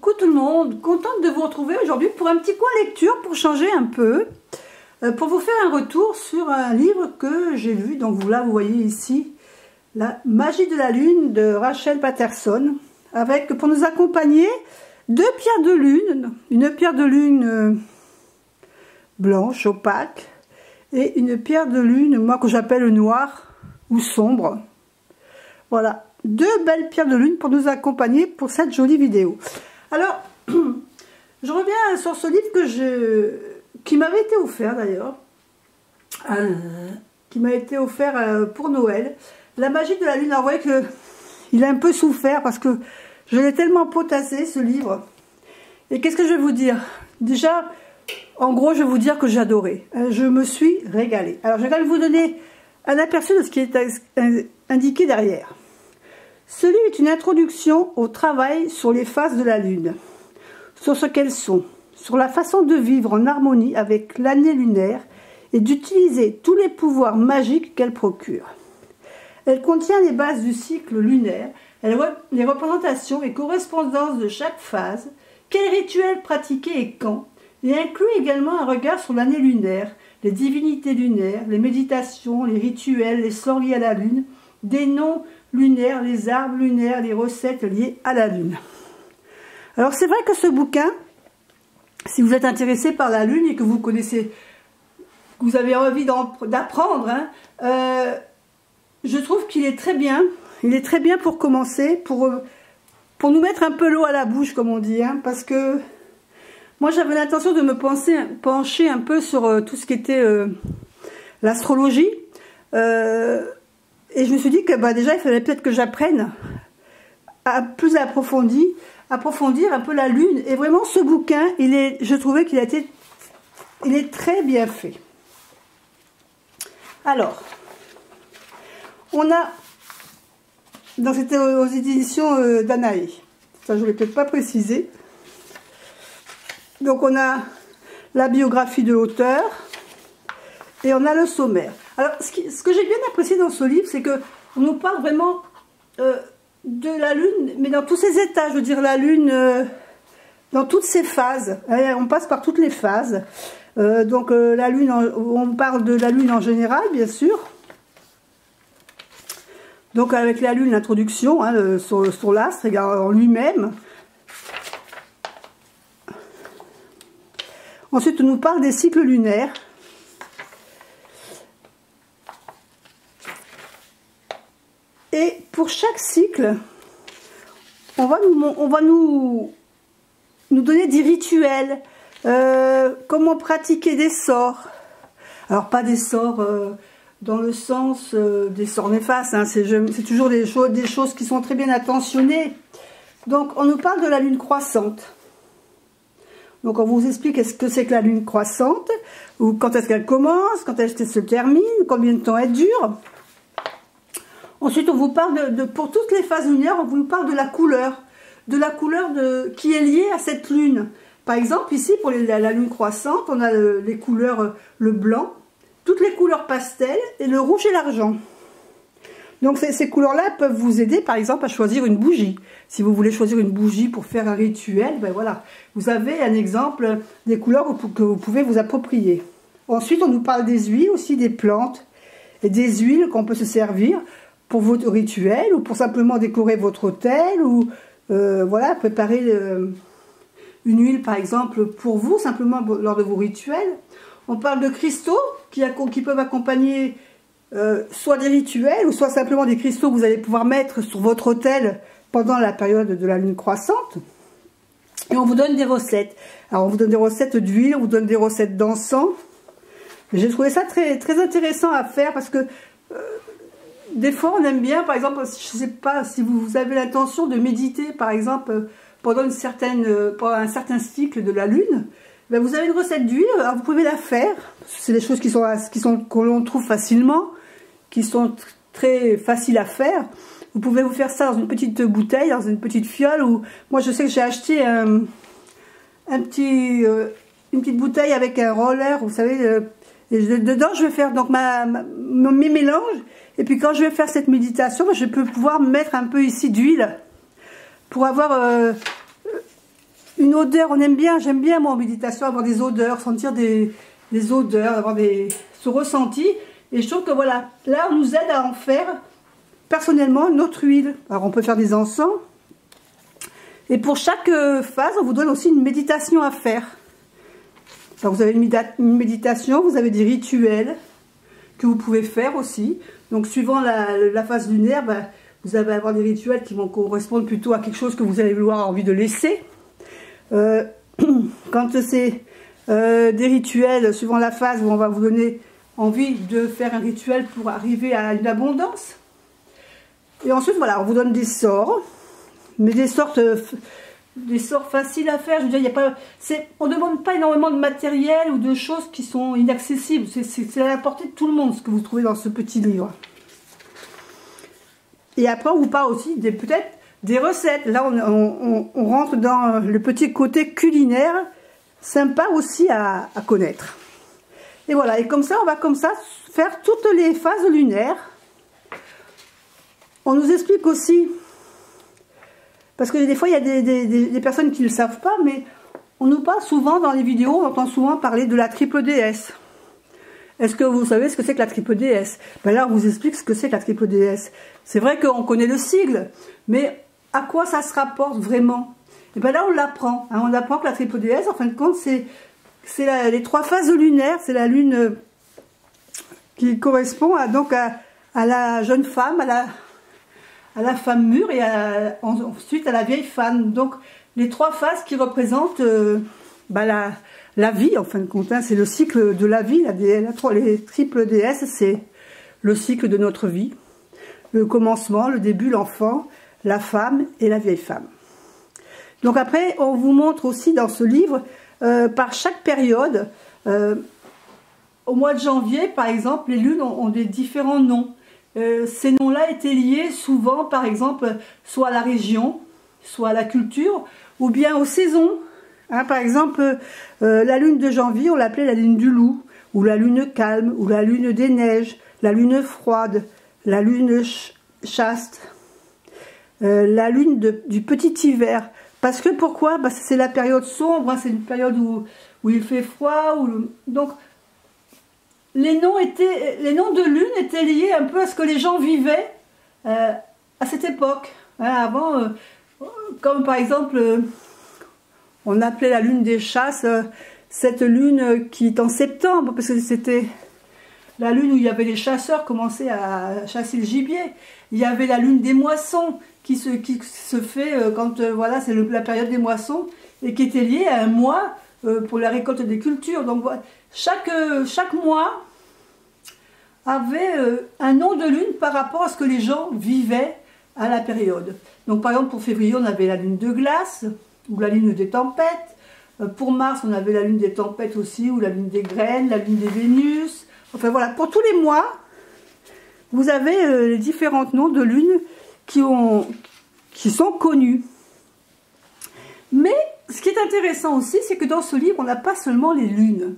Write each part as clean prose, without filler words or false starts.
Coucou tout le monde, contente de vous retrouver aujourd'hui pour un petit coin lecture, pour changer un peu, pour vous faire un retour sur un livre que j'ai lu. Donc là vous voyez ici La magie de la lune de Rachel Patterson, avec pour nous accompagner deux pierres de lune, une pierre de lune blanche opaque et une pierre de lune, moi que j'appelle noire ou sombre. Voilà, deux belles pierres de lune pour nous accompagner pour cette jolie vidéo. Alors, je reviens sur ce livre qui m'avait été offert d'ailleurs, qui m'a été offert pour Noël. La magie de la lune. Alors, vous voyez qu'il a un peu souffert parce que je l'ai tellement potassé ce livre. Et qu'est-ce que je vais vous dire? Déjà, en gros, je vais vous dire que j'ai adoré. Je me suis régalée. Alors, je vais quand même vous donner un aperçu de ce qui est indiqué derrière. Ce livre est une introduction au travail sur les phases de la lune, sur ce qu'elles sont, sur la façon de vivre en harmonie avec l'année lunaire et d'utiliser tous les pouvoirs magiques qu'elle procure. Elle contient les bases du cycle lunaire, les représentations et correspondances de chaque phase, quels rituels pratiquer et quand, et inclut également un regard sur l'année lunaire, les divinités lunaires, les méditations, les rituels, les sorts liés à la lune, des noms lunaires, les arbres lunaires, les recettes liées à la lune. Alors c'est vrai que ce bouquin, si vous êtes intéressé par la lune et que vous connaissez, que vous avez envie d'apprendre, je trouve qu'il est très bien. Il est très bien pour commencer, pour nous mettre un peu l'eau à la bouche, comme on dit, parce que moi j'avais l'intention de me pencher un peu sur tout ce qui était l'astrologie. Et je me suis dit que déjà, il fallait peut-être que j'apprenne à plus approfondir un peu la lune. Et vraiment, ce bouquin, je trouvais qu'il est très bien fait. Alors, on a, c'était aux éditions d'Anaé. Ça, je ne l'ai peut-être pas précisé. Donc, on a la biographie de l'auteur et on a le sommaire. Alors, ce que j'ai bien apprécié dans ce livre, c'est qu'on nous parle vraiment de la lune, mais dans tous ses états, je veux dire la lune, dans toutes ses phases. On passe par toutes les phases. Donc la lune, on parle de la lune en général, bien sûr. Donc avec la lune, l'introduction sur l'astre en lui-même. Ensuite, on nous parle des cycles lunaires. Et pour chaque cycle, on va nous donner des rituels, comment pratiquer des sorts. Alors pas des sorts dans le sens des sorts néfastes, c'est toujours des choses qui sont très bien attentionnées. Donc on nous parle de la lune croissante. Donc on vous explique ce que c'est que la lune croissante, ou quand est-ce qu'elle commence, quand est-ce qu'elle se termine, combien de temps elle dure. Ensuite, on vous parle pour toutes les phases lunaires, on vous parle de la couleur qui est liée à cette lune. Par exemple, ici, pour la lune croissante, on a les couleurs, le blanc, toutes les couleurs pastel et le rouge et l'argent. Donc, ces couleurs-là peuvent vous aider, par exemple, à choisir une bougie. Si vous voulez choisir une bougie pour faire un rituel, ben voilà, vous avez un exemple des couleurs que vous pouvez vous approprier. Ensuite, on nous parle des huiles, aussi des plantes et des huiles qu'on peut se servir pour votre rituel ou pour simplement décorer votre hôtel ou voilà, préparer une huile par exemple pour vous, simplement lors de vos rituels. On parle de cristaux qui peuvent accompagner soit des rituels ou soit simplement des cristaux que vous allez pouvoir mettre sur votre hôtel pendant la période de la lune croissante. Et on vous donne des recettes. Alors on vous donne des recettes d'huile, on vous donne des recettes d'encens. J'ai trouvé ça très, très intéressant à faire parce que des fois, on aime bien, par exemple, je ne sais pas si vous avez l'intention de méditer, par exemple, pendant un certain cycle de la lune, ben vous avez une recette d'huile, vous pouvez la faire. C'est des choses que l'on trouve facilement, qui sont très faciles à faire. Vous pouvez vous faire ça dans une petite bouteille, dans une petite fiole. Ou moi, je sais que j'ai acheté une petite bouteille avec un roller, vous savez. Et dedans, je vais faire donc mes mélanges. Et puis quand je vais faire cette méditation, je peux pouvoir mettre un peu ici d'huile pour avoir une odeur, on aime bien, j'aime bien moi en méditation avoir des odeurs, sentir des odeurs, avoir ce ressenti. Et je trouve que voilà, là on nous aide à en faire personnellement notre huile. Alors on peut faire des encens. Et pour chaque phase, on vous donne aussi une méditation à faire. Alors vous avez une méditation, vous avez des rituels que vous pouvez faire aussi. Donc suivant la phase lunaire, ben, vous allez avoir des rituels qui vont correspondre plutôt à quelque chose que vous allez avoir envie de laisser. Quand c'est des rituels, suivant la phase où on va vous donner envie de faire un rituel pour arriver à une abondance. Et ensuite, voilà, on vous donne des sorts, mais des sorts faciles à faire. Je veux dire, il y a pas, on ne demande pas énormément de matériel ou de choses qui sont inaccessibles. C'est à la portée de tout le monde ce que vous trouvez dans ce petit livre. Et après, on vous parle aussi peut-être des recettes. Là, on rentre dans le petit côté culinaire, sympa aussi à connaître. Et voilà, et comme ça, on va comme ça faire toutes les phases lunaires. On nous explique aussi, parce que des fois, il y a des personnes qui ne le savent pas, mais on nous parle souvent dans les vidéos, on entend souvent parler de la triple déesse. Est-ce que vous savez ce que c'est que la triple déesse? Ben là, on vous explique ce que c'est que la triple déesse. C'est vrai qu'on connaît le sigle, mais à quoi ça se rapporte vraiment? Et bien là, on l'apprend. Hein, on apprend que la triple déesse, en fin de compte, c'est les 3 phases lunaires. C'est la lune qui correspond donc à la jeune femme, à la femme mûre et ensuite à la vieille femme. Donc les 3 phases qui représentent la vie, en fin de compte. Hein, c'est le cycle de la vie. Les triples déesses, c'est le cycle de notre vie. Le commencement, le début, l'enfant, la femme et la vieille femme. Donc après, on vous montre aussi dans ce livre, par chaque période, au mois de janvier, par exemple, les lunes ont des différents noms. Ces noms-là étaient liés souvent, par exemple, soit à la région, soit à la culture, ou bien aux saisons. Hein, par exemple, la lune de janvier, on l'appelait la lune du loup, ou la lune calme, ou la lune des neiges, la lune froide, la lune chaste, la lune du petit hiver. Parce que pourquoi? Parce que c'est la période sombre, hein, c'est une période où il fait froid. Donc, les noms de lune étaient liés un peu à ce que les gens vivaient à cette époque. Hein, avant, comme par exemple, on appelait la lune des chasses, cette lune qui est en septembre, parce que c'était la lune où il y avait les chasseurs qui commençaient à chasser le gibier. Il y avait la lune des moissons qui se fait quand voilà, c'est la période des moissons et qui était liée à un mois pour la récolte des cultures. Donc voilà, chaque mois avait un nom de lune par rapport à ce que les gens vivaient à la période. Donc par exemple pour février on avait la lune de glace ou la lune des tempêtes. Pour mars on avait la lune des tempêtes aussi ou la lune des graines, la lune des Vénus. Enfin voilà, pour tous les mois vous avez les différents noms de lune qui sont connus. Mais ce qui est intéressant aussi, c'est que dans ce livre, on n'a pas seulement les lunes.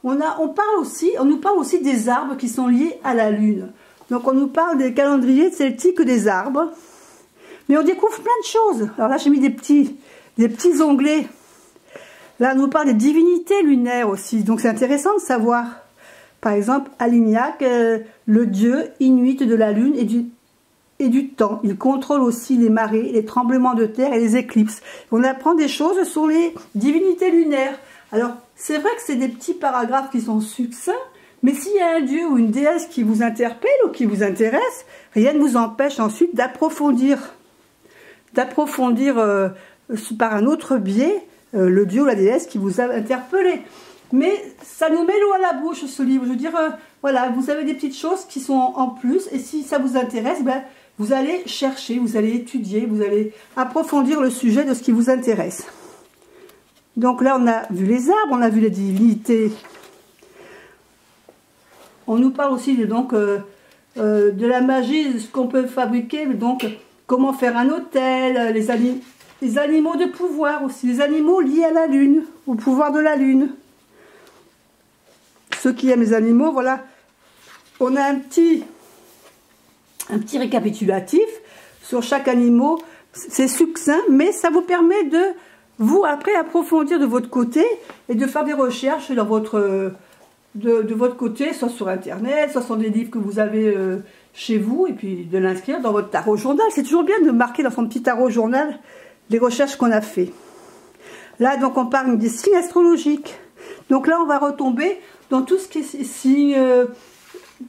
On nous parle aussi des arbres qui sont liés à la lune. Donc on nous parle des calendriers celtiques des arbres. Mais on découvre plein de choses. Alors là, j'ai mis des petits onglets. Là, on nous parle des divinités lunaires aussi. Donc c'est intéressant de savoir. Par exemple, Alignac, le dieu inuit de la lune et du temps. Il contrôle aussi les marées, les tremblements de terre et les éclipses. On apprend des choses sur les divinités lunaires. Alors, c'est vrai que c'est des petits paragraphes qui sont succincts, mais s'il y a un dieu ou une déesse qui vous interpelle ou qui vous intéresse, rien ne vous empêche ensuite d'approfondir par un autre biais le dieu ou la déesse qui vous a interpellé. Mais ça nous met l'eau à la bouche, ce livre. Je veux dire, voilà, vous avez des petites choses qui sont en plus, et si ça vous intéresse, ben, vous allez chercher, vous allez étudier, vous allez approfondir le sujet de ce qui vous intéresse. Donc là, on a vu les arbres, on a vu les divinités. On nous parle aussi donc de la magie, de ce qu'on peut fabriquer, donc comment faire un hôtel, les animaux de pouvoir aussi, les animaux liés à la lune, au pouvoir de la lune. Ceux qui aiment les animaux, voilà, on a un petit récapitulatif sur chaque animal. C'est succinct, mais ça vous permet vous, après, approfondir de votre côté et de faire des recherches dans votre, de votre côté, soit sur Internet, soit sur des livres que vous avez chez vous, et puis de l'inscrire dans votre tarot journal. C'est toujours bien de marquer dans son petit tarot journal les recherches qu'on a fait. Là, donc, on parle des signes astrologiques. Donc là, on va retomber dans tout ce qui est signe,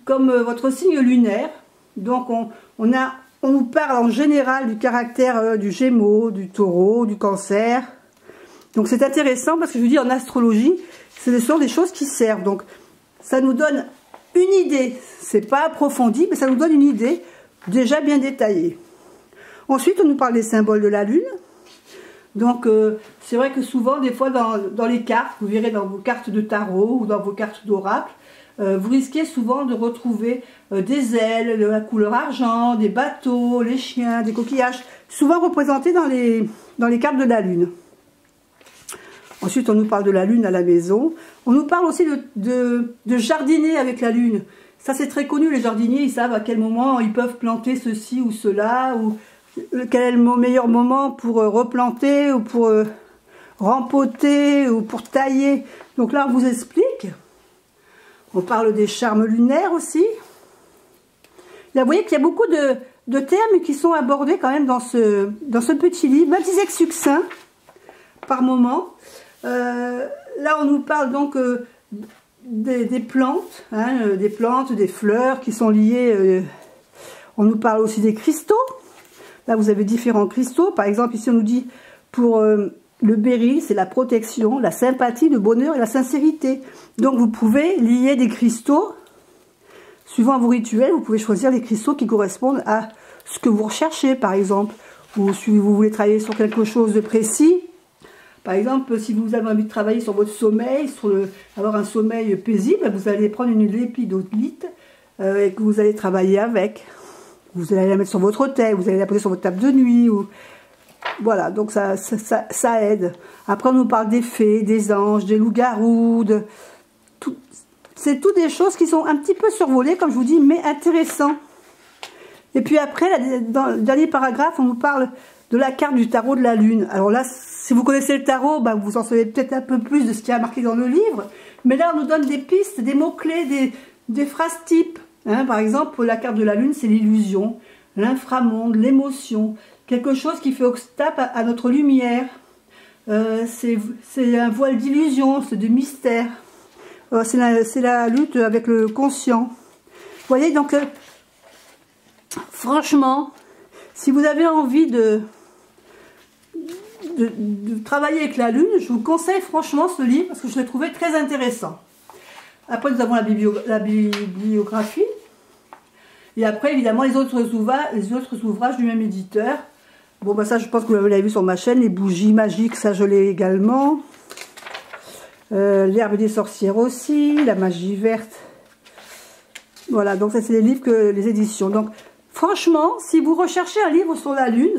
comme votre signe lunaire. Donc, on nous parle en général du caractère du Gémeaux, du Taureau, du Cancer. Donc, c'est intéressant parce que je vous dis, en astrologie, ce sont des choses qui servent. Donc, ça nous donne une idée. C'est pas approfondi, mais ça nous donne une idée déjà bien détaillée. Ensuite, on nous parle des symboles de la Lune. Donc, c'est vrai que souvent, des fois, dans les cartes, vous verrez dans vos cartes de tarot ou dans vos cartes d'oracle, vous risquez souvent de retrouver des ailes de la couleur argent, des bateaux, les chiens, des coquillages, souvent représentés dans les cartes de la Lune. Ensuite, on nous parle de la Lune à la maison. On nous parle aussi de jardiner avec la Lune. Ça, c'est très connu, les jardiniers, ils savent à quel moment ils peuvent planter ceci ou cela, ou quel est le meilleur moment pour replanter, ou pour rempoter, ou pour tailler. Donc là, on vous explique. On parle des charmes lunaires aussi. Là, vous voyez qu'il y a beaucoup de termes qui sont abordés quand même dans ce petit livre, même si c'est succinct par moment. Là, on nous parle donc des plantes, hein, des plantes, des fleurs qui sont liées. On nous parle aussi des cristaux. Là, vous avez différents cristaux. Par exemple, ici, on nous dit pour le béryl, c'est la protection, la sympathie, le bonheur et la sincérité. Donc, vous pouvez lier des cristaux. Suivant vos rituels, vous pouvez choisir les cristaux qui correspondent à ce que vous recherchez, par exemple. Ou si vous voulez travailler sur quelque chose de précis. Par exemple, si vous avez envie de travailler sur votre sommeil, avoir un sommeil paisible, vous allez prendre une lépidolite et que vous allez travailler avec. Vous allez la mettre sur votre autel, vous allez la poser sur votre table de nuit. Voilà, donc ça aide. Après, on nous parle des fées, des anges, des loups-garous. C'est toutes des choses qui sont un petit peu survolées, comme je vous dis, mais intéressantes. Et puis après, dans le dernier paragraphe, on nous parle de la carte du tarot de la Lune. Alors là, si vous connaissez le tarot, bah, vous en savez peut-être un peu plus de ce qui est marqué dans le livre. Mais là, on nous donne des pistes, des mots-clés, des phrases types. Hein, par exemple, pour la carte de la Lune, c'est l'illusion, l'inframonde, l'émotion. Quelque chose qui fait obstacle à notre lumière. C'est un voile d'illusion, c'est de mystère. C'est la lutte avec le conscient. Vous voyez, donc, franchement, si vous avez envie de travailler avec la Lune, je vous conseille franchement ce livre parce que je l'ai trouvé très intéressant. Après, nous avons la bibliographie. Et après, évidemment, les autres ouvrages du même éditeur. Bon, bah ça, je pense que vous l'avez vu sur ma chaîne. Les bougies magiques, ça, je l'ai également. L'herbe des sorcières aussi. La magie verte. Voilà, donc ça, c'est les livres que les éditions. Donc, franchement, si vous recherchez un livre sur la Lune,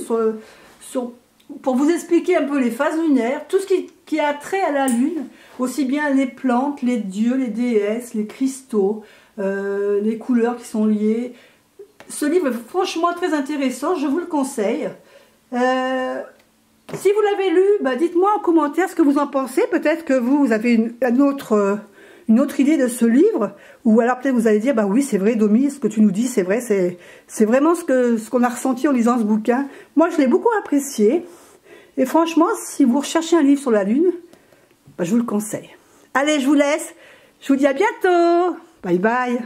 pour vous expliquer un peu les phases lunaires, tout ce qui a trait à la Lune, aussi bien les plantes, les dieux, les déesses, les cristaux, les couleurs qui sont liées. Ce livre est franchement très intéressant, je vous le conseille. Si vous l'avez lu, bah dites-moi en commentaire ce que vous en pensez. Peut-être que vous avez une autre idée de ce livre, ou alors peut-être vous allez dire, bah oui, c'est vrai, Domi, ce que tu nous dis, c'est vrai, c'est vraiment ce qu'on a ressenti en lisant ce bouquin. Moi, je l'ai beaucoup apprécié, et franchement, si vous recherchez un livre sur la Lune, bah, je vous le conseille. Allez, je vous laisse, je vous dis à bientôt, bye bye.